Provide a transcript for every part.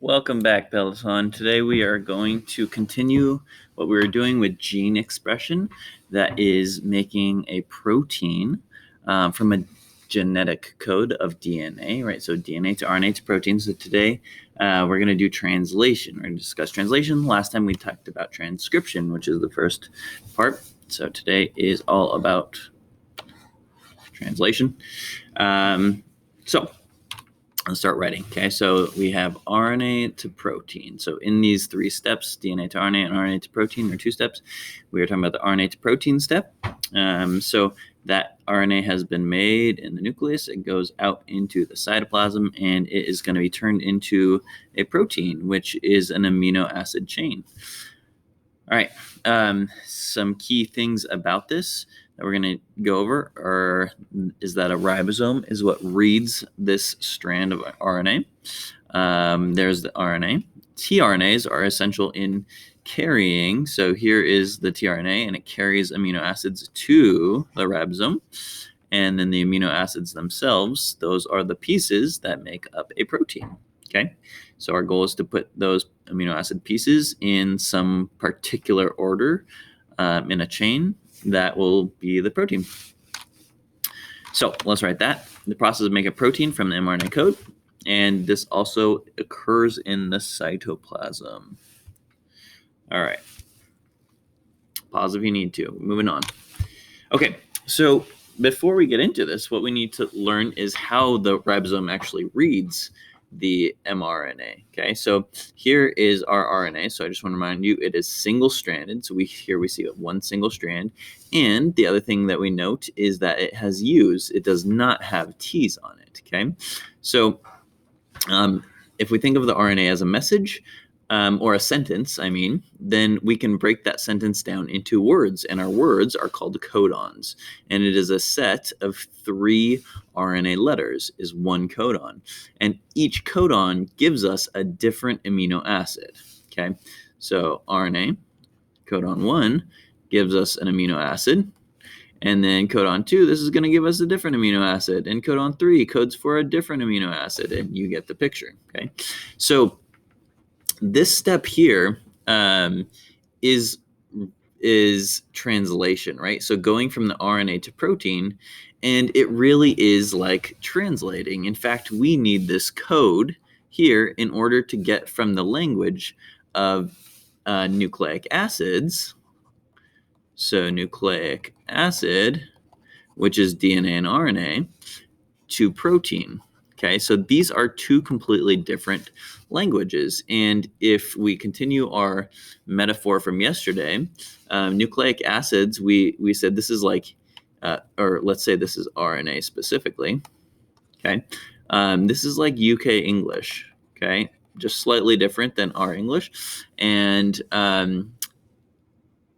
Welcome back, Peloton. Today we are going to continue what we were doing with gene expression, that is making a protein from a genetic code of DNA, right? So DNA to RNA to protein. So today we're going to do translation. We're going to discuss translation. Last time we talked about transcription, which is the first part. So today is all about translation. So let's start writing. Okay, so we have RNA to protein. So in these three steps, DNA to RNA and RNA to protein are two steps. We are talking about the RNA to protein step. So that RNA has been made in the nucleus. It goes out into the cytoplasm, and it is going to be turned into a protein, which is an amino acid chain. All right, some key things about this that we're going to go over is that a ribosome is what reads this strand of RNA. There's the RNA. tRNAs are essential in carrying. So here is the tRNA, and it carries amino acids to the ribosome. And then the amino acids themselves, those are the pieces that make up a protein. Okay, so our goal is to put those amino acid pieces in some particular order in a chain that will be the protein. So let's write that. The process of making a protein from the mRNA code, and this also occurs in the cytoplasm. All right. Pause if you need to. Moving on. Okay, so before we get into this, what we need to learn is how the ribosome actually reads the mRNA. Okay, so here is our RNA. So I just want to remind you, it is single-stranded. So here we see one single strand. And the other thing that we note is that it has U's. It does not have T's on it. Okay, so if we think of the RNA as a message, or a sentence, then we can break that sentence down into words, and our words are called codons. And it is a set of 3 RNA letters is one codon. And each codon gives us a different amino acid. Okay, so RNA, codon 1, gives us an amino acid. And then codon 2, this is going to give us a different amino acid. And codon 3 codes for a different amino acid. And you get the picture. Okay, so this step here is translation, right? So going from the RNA to protein, and it really is like translating. In fact, we need this code here in order to get from the language of nucleic acids. So nucleic acid, which is DNA and RNA, to protein. Okay, so these are two completely different languages. And if we continue our metaphor from yesterday, nucleic acids, we said this is like, or let's say this is RNA specifically. Okay, this is like UK English. Okay, just slightly different than our English. And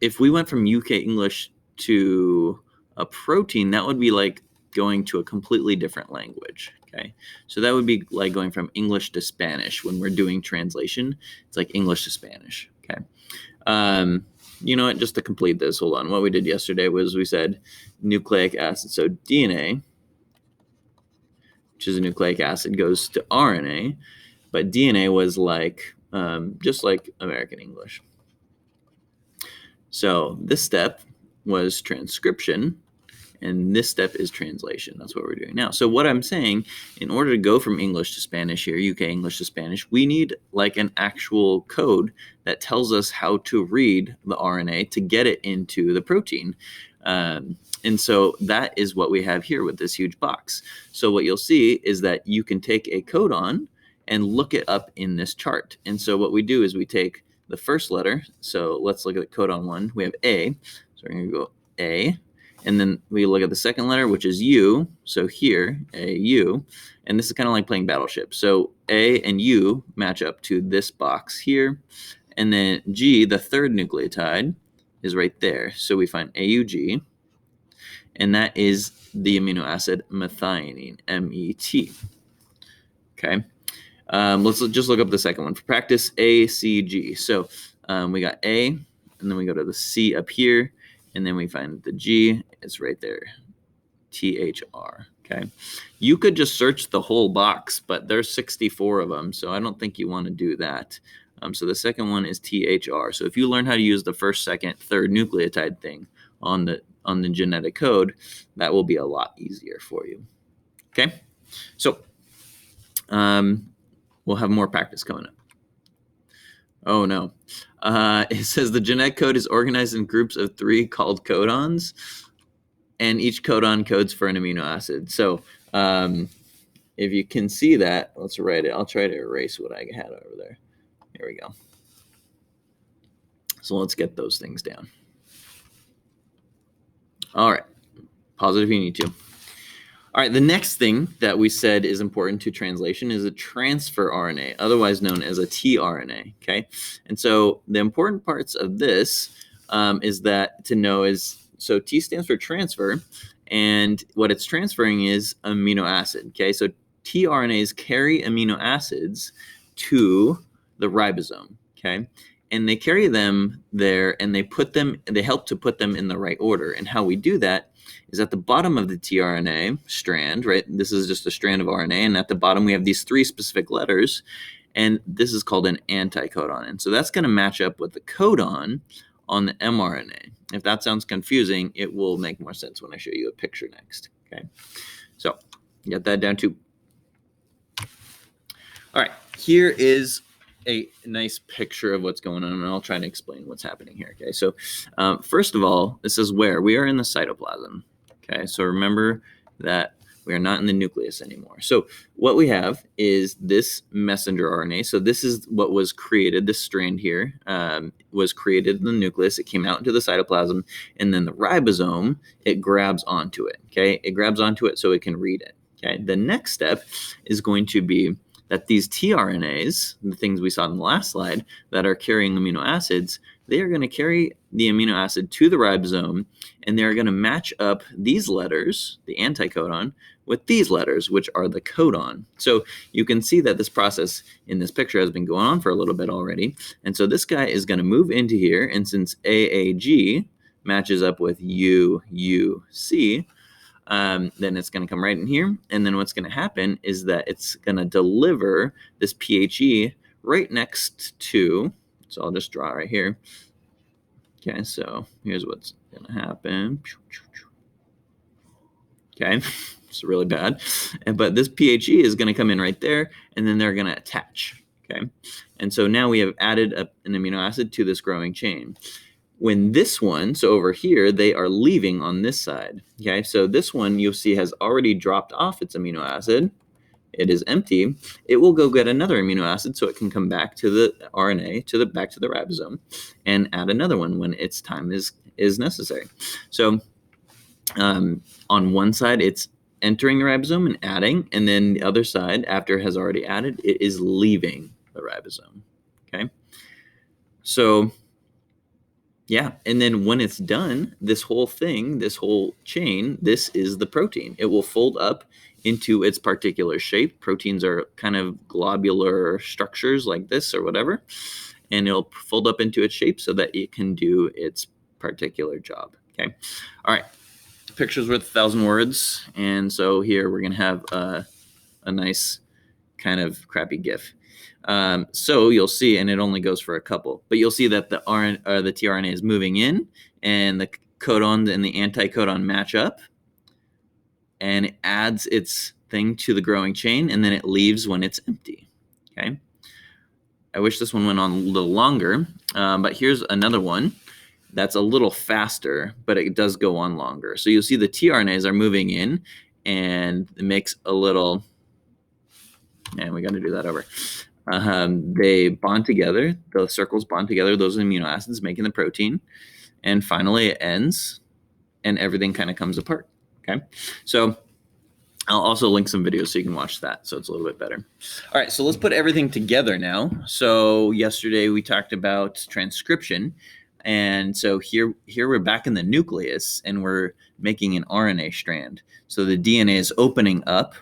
if we went from UK English to a protein, that would be like going to a completely different language. Okay, so that would be like going from English to Spanish. When we're doing translation, it's like English to Spanish. Okay, you know what? Just to complete this, hold on. What we did yesterday was we said nucleic acid. So DNA, which is a nucleic acid, goes to RNA, but DNA was like just like American English. So this step was transcription, and this step is translation. That's what we're doing now. So what I'm saying, in order to go from English to Spanish here, UK English to Spanish, we need like an actual code that tells us how to read the RNA to get it into the protein. And so that is what we have here with this huge box. So what you'll see is that you can take a codon and look it up in this chart. And so what we do is we take the first letter. So let's look at codon 1. We have A. So we're going to go A. And then we look at the second letter, which is U. So here, A, U. And this is kind of like playing Battleship. So A and U match up to this box here. And then G, the third nucleotide, is right there. So we find AUG. And that is the amino acid methionine, MET. Okay. Let's just look up the second one. For practice, ACG. So we got A, and then we go to the C up here. And then we find the G, it's right there, THR, Okay. You could just search the whole box, but there's 64 of them, so I don't think you want to do that. So the second one is THR. So if you learn how to use the first, second, third nucleotide thing on the genetic code, that will be a lot easier for you. Okay. So we'll have more practice coming up. Oh no. It says the genetic code is organized in groups of 3 called codons, and each codon codes for an amino acid. So if you can see that, let's write it. I'll try to erase what I had over there. There we go. So let's get those things down. All right. Pause it if you need to. All right, the next thing that we said is important to translation is a transfer RNA, otherwise known as a tRNA, okay? And so the important parts of this is that to know is, so T stands for transfer, and what it's transferring is amino acid, okay? So tRNAs carry amino acids to the ribosome, okay? And they carry them there, and they help to put them in the right order. And how we do that is at the bottom of the tRNA strand, right? This is just a strand of RNA, and at the bottom we have these 3 specific letters, and this is called an anticodon. And so that's going to match up with the codon on the mRNA. If that sounds confusing, it will make more sense when I show you a picture next, okay? So get that down too. All right, here is a nice picture of what's going on, and I'll try to explain what's happening here, okay? So first of all, this is where we are in the cytoplasm, okay? So remember that we are not in the nucleus anymore. So what we have is this messenger RNA. So this is what was created, this strand here was created in the nucleus. It came out into the cytoplasm, and then the ribosome, it grabs onto it, okay? It grabs onto it so it can read it, okay? The next step is going to be that these tRNAs, the things we saw in the last slide, that are carrying amino acids, they are going to carry the amino acid to the ribosome, and they're going to match up these letters, the anticodon, with these letters, which are the codon. So you can see that this process in this picture has been going on for a little bit already. And so this guy is going to move into here, and since AAG matches up with UUC, then it's going to come right in here. And then what's going to happen is that it's going to deliver this PHE right next to, so I'll just draw right here. Okay, so here's what's going to happen. Okay, it's really bad. But this PHE is going to come in right there, and then they're going to attach. Okay, and so now we have added an amino acid to this growing chain. When this one, so over here, they are leaving on this side. Okay, so this one you'll see has already dropped off its amino acid. It is empty. It will go get another amino acid so it can come back to the RNA, back to the ribosome, and add another one when its time is necessary. So on one side, it's entering the ribosome and adding, and then the other side, after it has already added, it is leaving the ribosome. Okay, so yeah, and then when it's done, this whole thing, this whole chain, this is the protein. It will fold up into its particular shape. Proteins are kind of globular structures like this or whatever, and it'll fold up into its shape so that it can do its particular job. Okay, all right. Picture's worth 1,000 words, and so here we're gonna have a nice kind of crappy GIF. So you'll see, and it only goes for a couple, but you'll see that the tRNA is moving in, and the codon and the anticodon match up, and it adds its thing to the growing chain, and then it leaves when it's empty. Okay. I wish this one went on a little longer, but here's another one that's a little faster, but it does go on longer. So you'll see the tRNAs are moving in, and it makes a little, and we got to do that over. They bond together, the circles bond together, those amino acids making the protein, and finally it ends, and everything kind of comes apart. Okay, so I'll also link some videos so you can watch that, so it's a little bit better. All right, so let's put everything together now. So yesterday we talked about transcription, and so here we're back in the nucleus, and we're making an RNA strand. So the DNA is opening up.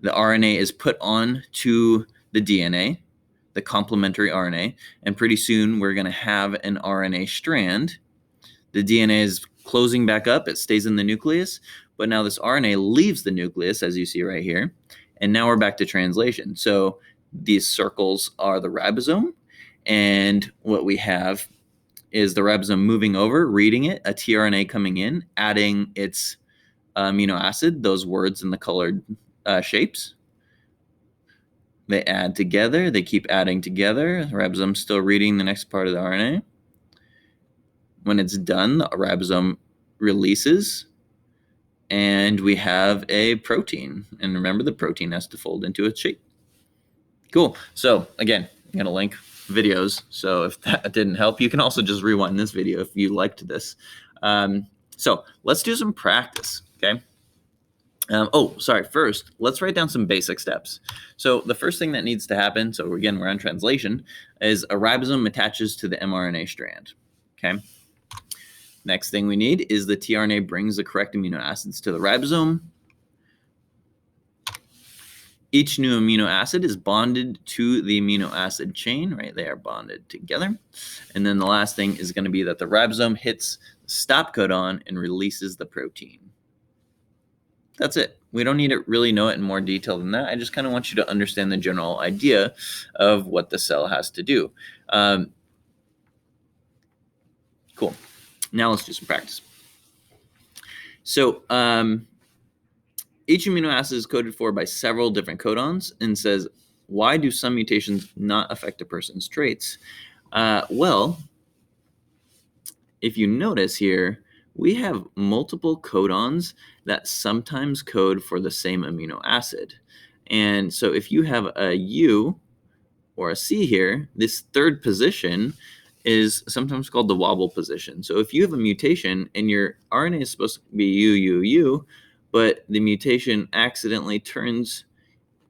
The RNA is put on to the DNA, the complementary RNA, and pretty soon we're going to have an RNA strand. The DNA is closing back up. It stays in the nucleus, but now this RNA leaves the nucleus, as you see right here, and now we're back to translation. So these circles are the ribosome, and what we have is the ribosome moving over, reading it, a tRNA coming in, adding its amino acid, those words in the colored shapes. They add together, they keep adding together. The ribosome's still reading the next part of the RNA. When it's done, the ribosome releases, and we have a protein. And remember, the protein has to fold into its shape. Cool. So again, I'm going to link videos. So if that didn't help, you can also just rewind this video if you liked this. So let's do some practice, okay? First, let's write down some basic steps. So the first thing that needs to happen, so again, we're on translation, is a ribosome attaches to the mRNA strand, okay? Next thing we need is the tRNA brings the correct amino acids to the ribosome. Each new amino acid is bonded to the amino acid chain, right? They are bonded together. And then the last thing is going to be that the ribosome hits the stop codon and releases the protein. That's it. We don't need to really know it in more detail than that. I just kind of want you to understand the general idea of what the cell has to do. Cool. Now let's do some practice. So each amino acid is coded for by several different codons and says, why do some mutations not affect a person's traits? Well, if you notice here, we have multiple codons that sometimes code for the same amino acid. And so if you have a U or a C here, this third position is sometimes called the wobble position. So if you have a mutation and your RNA is supposed to be UUU, but the mutation accidentally turns,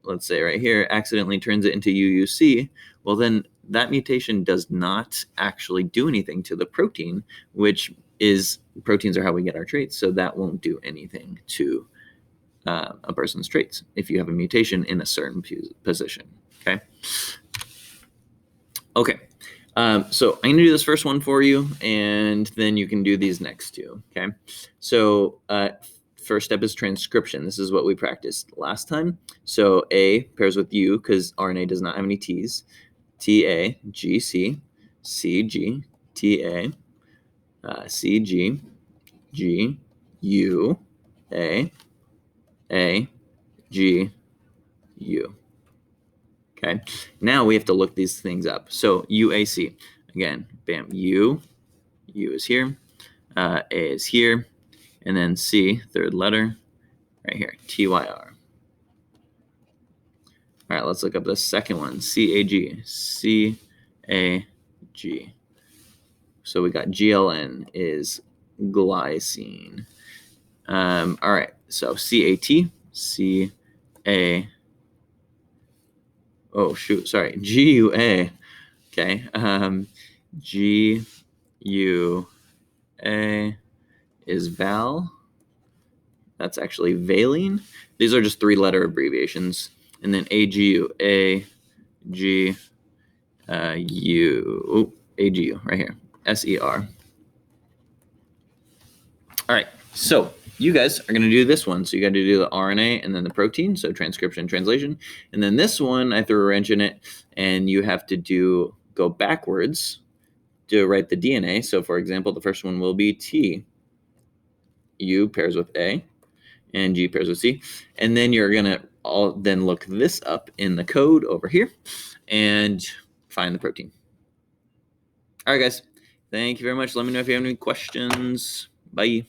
let's say right here, accidentally turns it into UUC, well then that mutation does not actually do anything to the protein, which is, proteins are how we get our traits, so that won't do anything to a person's traits if you have a mutation in a certain position, okay? Okay, so I'm gonna do this first one for you, and then you can do these next two, okay? So first step is transcription. This is what we practiced last time. So A pairs with U because RNA does not have any T's. TA, GC, CG, TA, CG, G, U, A, G, U. Okay, now we have to look these things up. So UAC, again, bam, U is here, A is here, and then C, third letter, right here, TYR. All right, let's look up the second one, CAG, CAG. So we got GLN is glycine. All right, so CAT, GUA. Okay, GUA is Val. That's actually valine. These are just three-letter abbreviations. And then AGU, AGU, right here, SER. All right, so you guys are going to do this one. So you got to do the RNA and then the protein, so transcription, translation. And then this one, I threw a wrench in it, and you have to go backwards to write the DNA. So for example, the first one will be T. U pairs with A, and G pairs with C. And then you're going to then look this up in the code over here and find the protein. All right, guys. Thank you very much. Let me know if you have any questions. Bye.